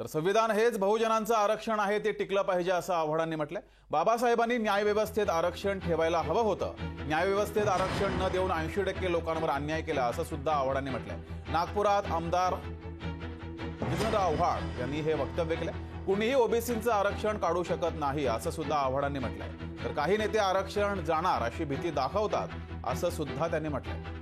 तर संविधान हेच बहुजनांचं आरक्षण आहे, ते टिकलं पाहिजे असं आव्हाडांनी म्हटलंय। बाबासाहेबांनी न्यायव्यवस्थेत आरक्षण ठेवायला हवं होतं। न्यायव्यवस्थेत आरक्षण न देऊन 80% लोकांवर अन्याय केला असं सुद्धा आव्हाडांनी म्हटलंय। नागपुरात आमदार जितेंद्रराव आव्हाड यांनी हे वक्तव्य केलंय। कुणीही ओबीसींचं आरक्षण काढू शकत नाही असं सुद्धा आव्हाडांनी म्हटलंय। तर काही नेते आरक्षण जाणार अशी भीती दाखवतात असं सुद्धा त्यांनी म्हटलंय।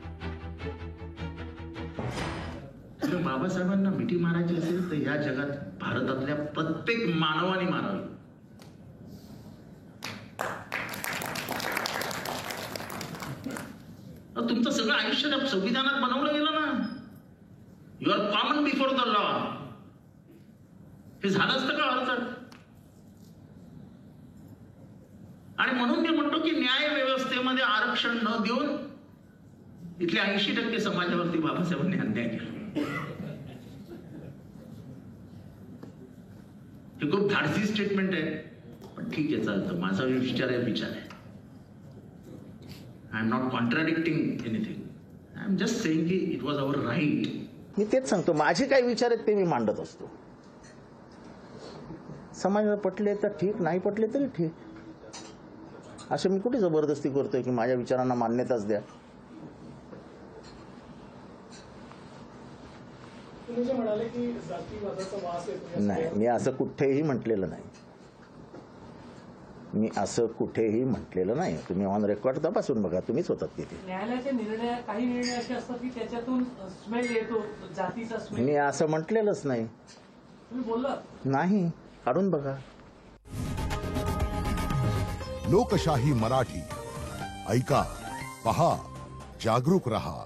बाबासाहेबांना मिठी मारायची असेल तर या जगात भारतातल्या प्रत्येक मानवाने मारावी। तुमचं सगळं आयुष्य संविधानात बनवलं गेलं ना। You are common before the law. हे झालं असतं का अर्थात? आणि म्हणून मी म्हणतो की न्याय व्यवस्थेमध्ये आरक्षण न देऊन इथले 80% समाजावरती बाबासाहेबांनी अन्याय केला। हे खूप धाडसी स्टेटमेंट आहे, पण ठीक आहे, चालतं। माझा विचार आहे। I am not contradicting anything. I am just saying की इट वॉज अवर राईट। मी तेच सांगतो, माझे काही विचार आहेत ते मी मांडत असतो। समाजाला पटले तर ठीक, नाही पटले तरी ठीक। असं मी कुठे जबरदस्ती करतोय की माझ्या विचारांना मान्यताच द्या। नाही, मी असं कुठेही म्हटलेलं नाही। तुम्ही ऑन रेकॉर्ड तपासून बघा, तुम्हीच होतात तिथे। न्यायालयाचे निर्णय, काही निर्णय असे असतात की त्याच्यातून स्मेल येतो, जातीचा स्मेल। मी असं म्हटलेलंच नाही। तुम्ही बोलला नाही, काढून बघा। लोकशाही मराठी ऐका, पहा, जागरूक रहा।